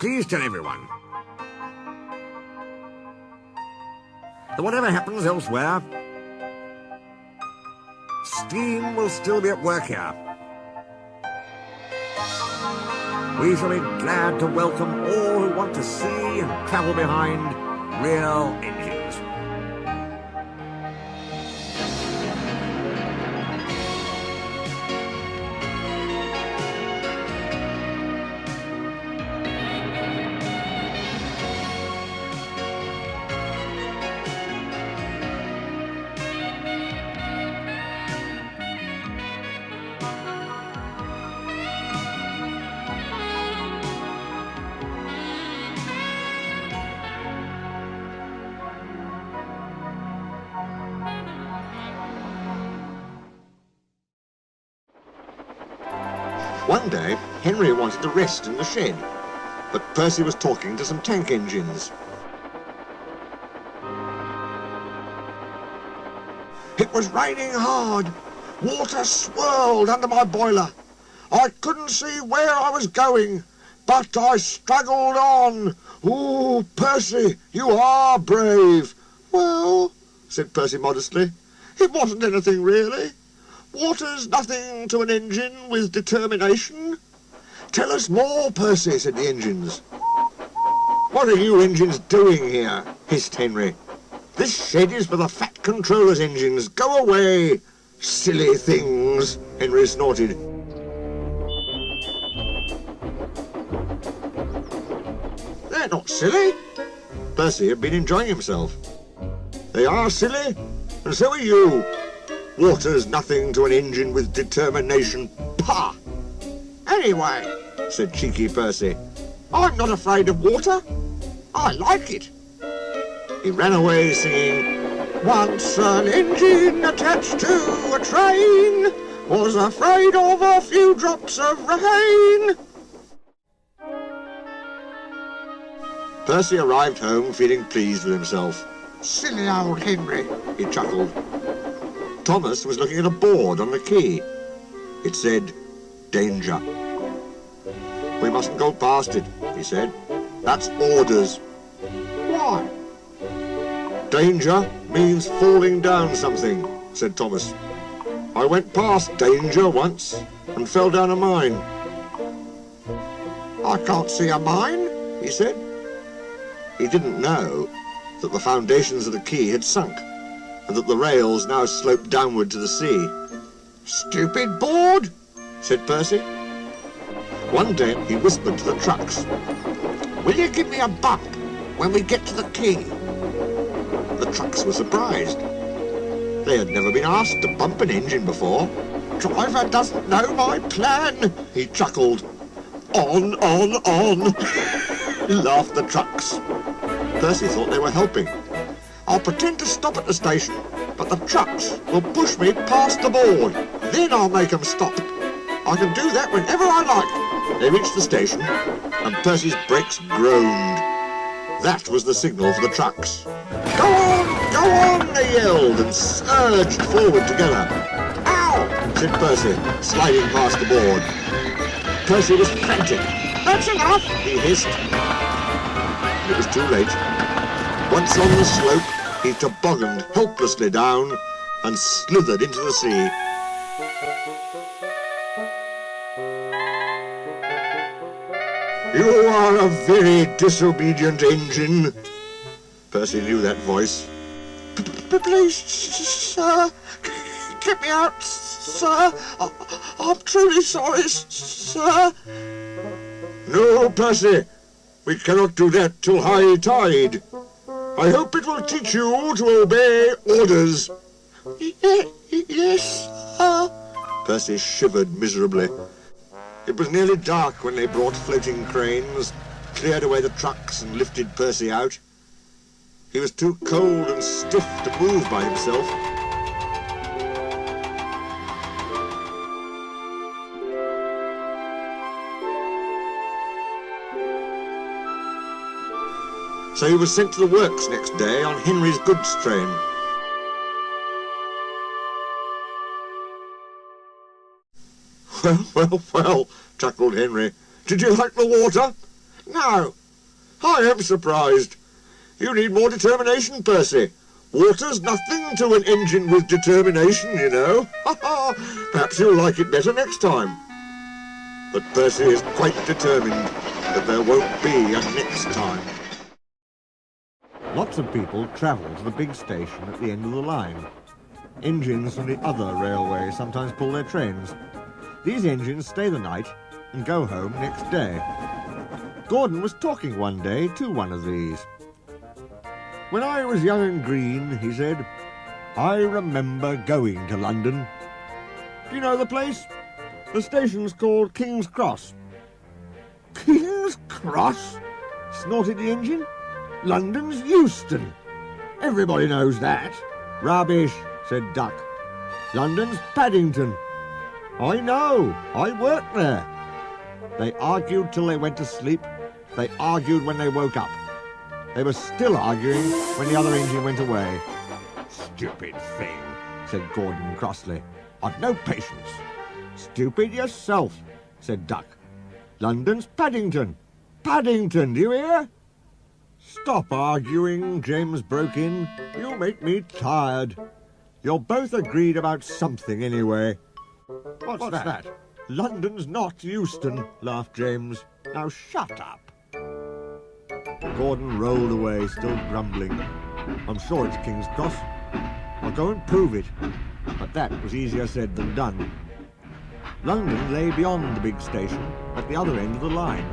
please tell everyone that whatever happens elsewhere, steam will still be at work here. We shall be glad to welcome all who want to see and travel behind real engines. One day, Henry wanted to rest in the shed, but Percy was talking to some tank engines. It was raining hard. Water swirled under my boiler. I couldn't see where I was going, but I struggled on. Ooh, Percy, you are brave. Well, said Percy modestly, it wasn't anything really. Water's nothing to an engine with determination. Tell us more, Percy, said the engines. What are you engines doing here? Hissed Henry. This shed is for the Fat Controller's engines. Go away, silly things, Henry snorted. They're not silly. Percy had been enjoying himself. They are silly, and so are you. Water's nothing to an engine with determination. Pah! Anyway, said cheeky Percy, I'm not afraid of water. I like it. He ran away singing, once an engine attached to a train was afraid of a few drops of rain. Percy arrived home feeling pleased with himself. Silly old Henry, he chuckled. Thomas was looking at a board on the key. It said, danger. We mustn't go past it, he said. That's orders. Why? Danger means falling down something, said Thomas. I went past danger once and fell down a mine. I can't see a mine, he said. He didn't know that the foundations of the quay had sunk and that the rails now sloped downward to the sea. Stupid board, said Percy. One day he whispered to the trucks, will you give me a bump when we get to the quay? The trucks were surprised. They had never been asked to bump an engine before. Driver doesn't know my plan, he chuckled. On, laughed the trucks. Percy thought they were helping. I'll pretend to stop at the station, but the trucks will push me past the board. Then I'll make them stop. I can do that whenever I like. They reached the station, and Percy's brakes groaned. That was the signal for the trucks. Go on, they yelled, and surged forward together. Ow, said Percy, sliding past the board. Percy was frantic. That's enough, he hissed. It was too late. Once on the slope, he tobogganed helplessly down and slithered into the sea. You are a very disobedient engine. Percy knew that voice. Please, sir, get me out, sir. I'm truly sorry, sir. No, Percy, we cannot do that till high tide. I hope it will teach you to obey orders. Yes, sir. Percy shivered miserably. It was nearly dark when they brought floating cranes, cleared away the trucks and lifted Percy out. He was too cold and stiff to move by himself. So he was sent to the works next day on Henry's goods train. Well, chuckled Henry. Did you like the water? No. I am surprised. You need more determination, Percy. Water's nothing to an engine with determination, you know. Perhaps you'll like it better next time. But Percy is quite determined that there won't be a next time. Lots of people travel to the big station at the end of the line. Engines from the other railways sometimes pull their trains. These engines stay the night and go home next day. Gordon was talking one day to one of these. "When I was young and green," he said, "I remember going to London. Do you know the place? The station's called King's Cross." "King's Cross?" snorted the engine. "London's Euston. Everybody knows that." "Rubbish," said Duck. "London's Paddington." "I know. I worked there." They argued till they went to sleep. They argued when they woke up. They were still arguing when the other engine went away. "Stupid thing," said Gordon crossly. "I've no patience." "Stupid yourself," said Duck. "London's Paddington. Paddington, do you hear?" "Stop arguing," James broke in. "You make me tired. You're both agreed about something anyway." What's that? "London's not Euston," laughed James. "Now shut up." Gordon rolled away, still grumbling. "I'm sure it's King's Cross. I'll go and prove it." But that was easier said than done. London lay beyond the big station, at the other end of the line.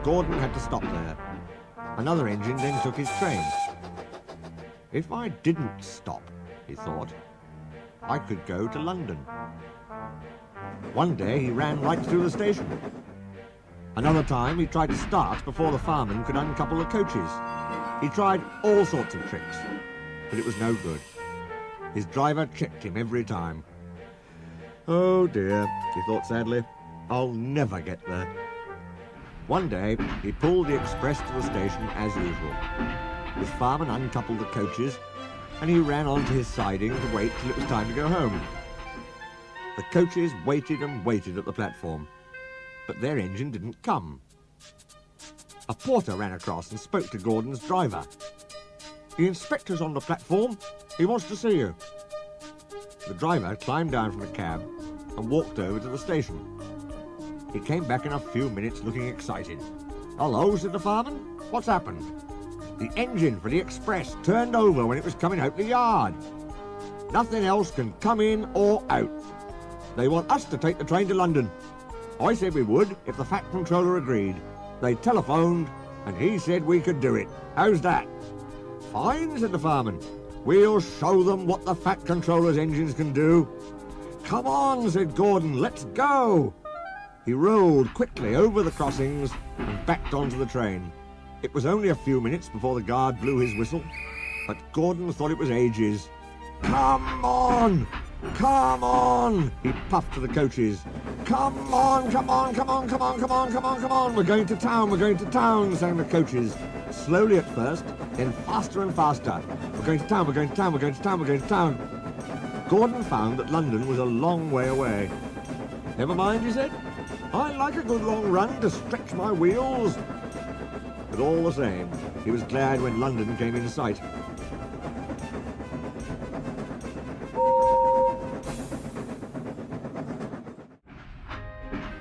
Gordon had to stop there. Another engine then took his train. "If I didn't stop," he thought, "I could go to London." One day he ran right through the station. Another time he tried to start before the fireman could uncouple the coaches. He tried all sorts of tricks, but it was no good. His driver checked him every time. "Oh dear," he thought sadly, "I'll never get there." One day he pulled the express to the station as usual. His fireman uncoupled the coaches, and he ran onto his siding to wait till it was time to go home. The coaches waited and waited at the platform, but their engine didn't come. A porter ran across and spoke to Gordon's driver. "The inspector's on the platform. He wants to see you." The driver climbed down from the cab and walked over to the station. He came back in a few minutes looking excited. "Hello," said the fireman. "What's happened?" "The engine for the express turned over when it was coming out the yard. Nothing else can come in or out. They want us to take the train to London. I said we would if the Fat Controller agreed. They telephoned and he said we could do it. How's that?" "Fine," said the fireman. "We'll show them what the Fat Controller's engines can do." "Come on," said Gordon, "let's go." He rolled quickly over the crossings and backed onto the train. It was only a few minutes before the guard blew his whistle, but Gordon thought it was ages. "Come on! Come on!" he puffed to the coaches. "Come on, come on, come on, come on, come on, come on, come on! We're going to town, we're going to town," sang the coaches. Slowly at first, then faster and faster. "We're going to town, we're going to town, we're going to town, we're going to town." Gordon found that London was a long way away. "Never mind," he said. "I like a good long run to stretch my wheels." But all the same, he was glad when London came in sight.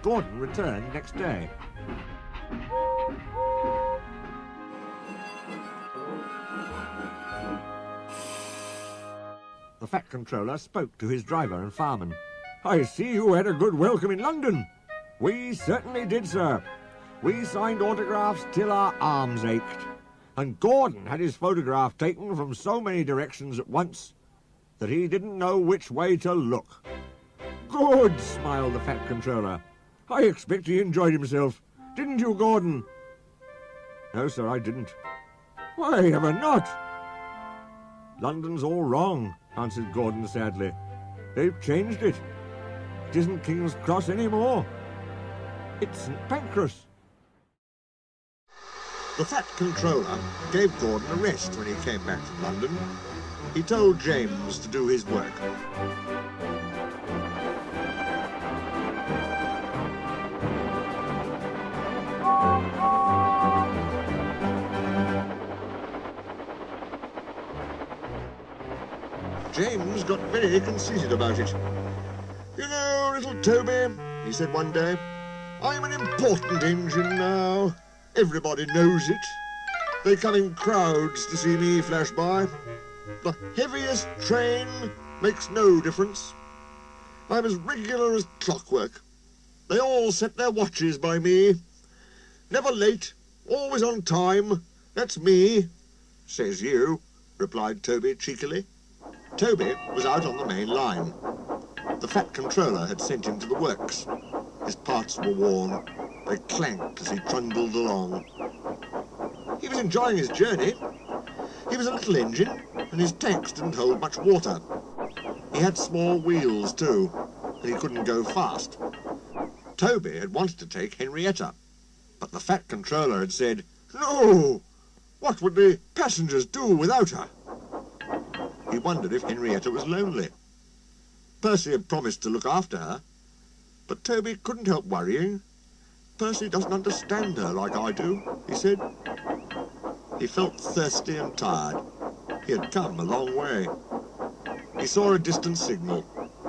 Gordon returned next day. The Fat Controller spoke to his driver and fireman. "I see you had a good welcome in London." "We certainly did, sir. We signed autographs till our arms ached. And Gordon had his photograph taken from so many directions at once that he didn't know which way to look." "Good," smiled the Fat Controller. "I expect he enjoyed himself. Didn't you, Gordon?" "No, sir, I didn't." "Why ever not?" "London's all wrong," answered Gordon sadly. "They've changed it. It isn't King's Cross anymore. It's St. Pancras." The Fat Controller gave Gordon a rest when he came back from London. He told James to do his work. James got very conceited about it. "You know, little Toby," he said one day, "I'm an important engine now. Everybody knows it. They come in crowds to see me flash by. The heaviest train makes no difference. I'm as regular as clockwork. They all set their watches by me. Never late, always on time. That's me." "Says you," replied Toby cheekily. Toby was out on the main line. The fat controller had sent him to the works. His parts were worn. They clanked as he trundled along. He was enjoying his journey. He was a little engine, and his tanks didn't hold much water. He had small wheels too, and he couldn't go fast. Toby had wanted to take Henrietta, but the fat controller had said, "No! What would the passengers do without her?" He wondered if Henrietta was lonely. Percy had promised to look after her, but Toby couldn't help worrying. "Percy doesn't understand her like I do," he said. He felt thirsty and tired. He had come a long way. He saw a distant signal.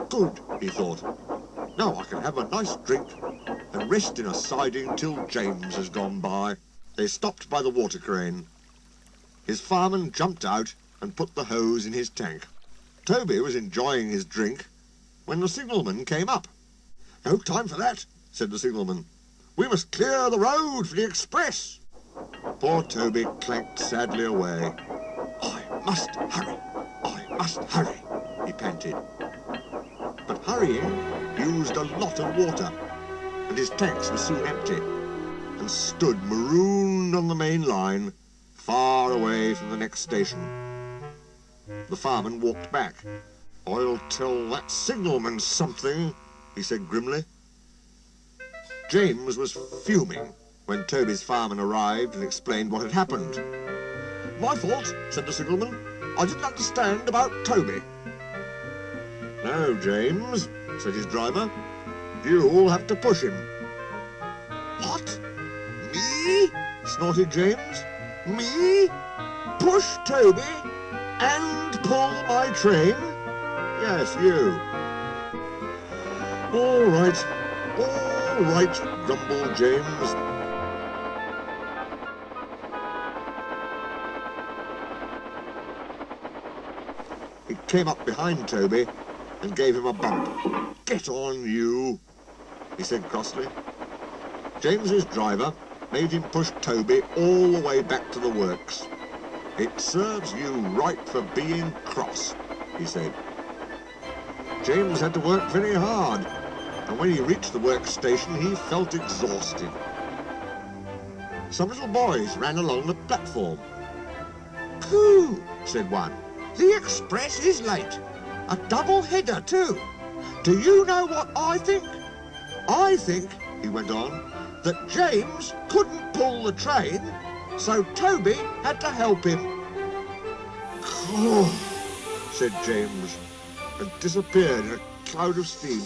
"Good," he thought. "Now I can have a nice drink and rest in a siding till James has gone by." They stopped by the water crane. His fireman jumped out and put the hose in his tank. Toby was enjoying his drink when the signalman came up. "No time for that," said the signalman. "We must clear the road for the express." Poor Toby clanked sadly away. "I must hurry, I must hurry," he panted. But hurrying used a lot of water, and his tanks were soon empty, and stood marooned on the main line, far away from the next station. The fireman walked back. "I'll tell that signalman something," he said grimly. James was fuming when Toby's fireman arrived and explained what had happened. "My fault," said the signalman. "I didn't understand about Toby." "No, James," said his driver. "You'll have to push him." "What? Me?" snorted James. "Me? Push Toby and pull my train?" "Yes, you." All right, grumbled James. He came up behind Toby and gave him a bump. "Get on, you," he said crossly. James's driver made him push Toby all the way back to the works. "It serves you right for being cross," he said. James had to work very hard, and when he reached the workstation he felt exhausted. Some little boys ran along the platform. "Pooh," said one. "The express is late. A double-header too. Do you know what I think? I think," he went on, "that James couldn't pull the train, so Toby had to help him." "Oh," said James, and disappeared in a cloud of steam.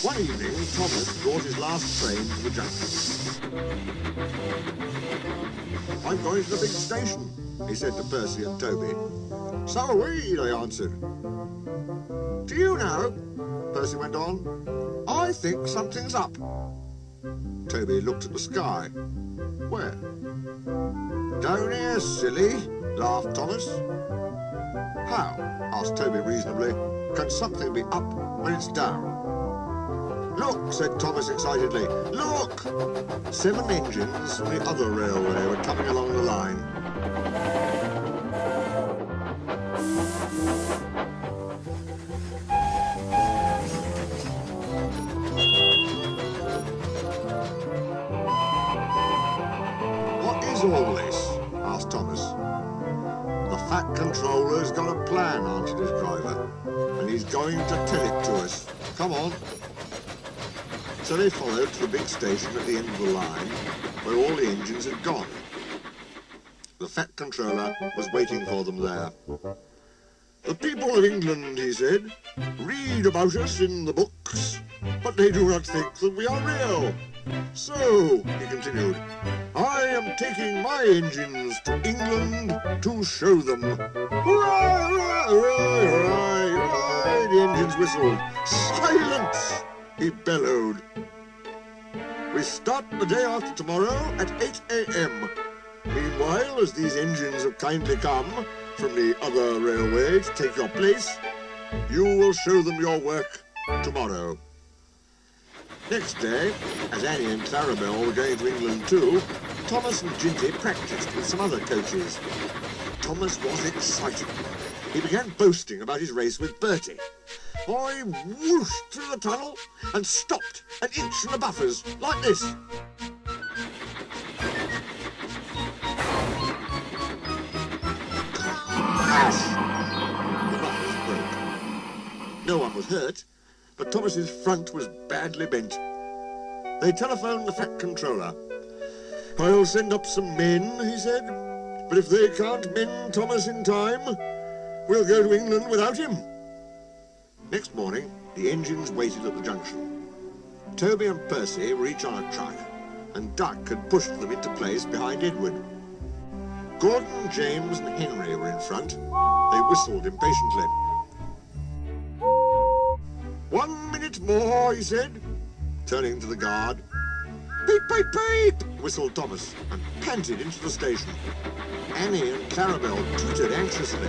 One evening, Thomas brought his last train to the junction. "I'm going to the big station," he said to Percy and Toby. "So are we," they answered. "Do you know," Percy went on, "I think something's up." Toby looked at the sky. "Where?" "Down here, silly," laughed Thomas. "How?" asked Toby reasonably. "Can something be up when it's down?" "Look," said Thomas excitedly. "Look!" 7 engines from the other railway were coming along the line. "What is all this?" asked Thomas. "The fat controller's got a plan," answered his driver, "and he's going to tell it to us. Come on." So they followed to the big station at the end of the line, where all the engines had gone. The fat controller was waiting for them there. The people of England, he said, read about us in the books, but they do not think that we are real. So, he continued, I am taking my engines to England to show them. Hurrah, hurrah, hurrah, hurrah, hurrah, the engines whistled. Silence, he bellowed. We start the day after tomorrow at 8 a.m. Meanwhile, as these engines have kindly come from the other railway to take your place, you will show them your work tomorrow. Next day, as Annie and Clarabelle were going to England too, Thomas and Ginty practiced with some other coaches. Thomas was excited. He began boasting about his race with Bertie. I whooshed through the tunnel and stopped an inch from the buffers, like this. Crash! The buffers broke. No one was hurt, but Thomas's front was badly bent. They telephoned the Fat Controller. I'll send up some men, he said, but if they can't mend Thomas in time, we'll go to England without him. Next morning, the engines waited at the junction. Toby and Percy were each on a truck, and Duck had pushed them into place behind Edward. Gordon, James and Henry were in front. They whistled impatiently. 1 minute more, he said, turning to the guard. Peep, peep, peep, whistled Thomas, and panted into the station. Annie and Clarabelle tooted anxiously.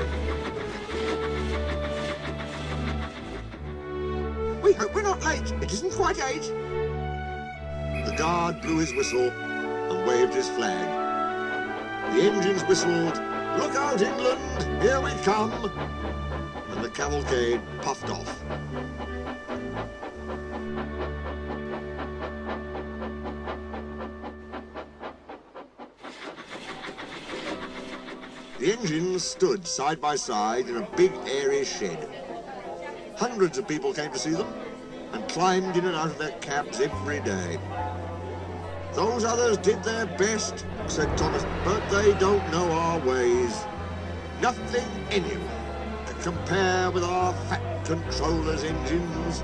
We hope we're not late. It isn't quite 8. The guard blew his whistle and waved his flag. The engines whistled, Look out, England, here we come, and the cavalcade puffed off. The engines stood side by side in a big airy shed. Hundreds of people came to see them and climbed in and out of their cabs every day. Those others did their best, said Thomas, but they don't know our ways. Nothing anyway to compare with our Fat Controller's engines.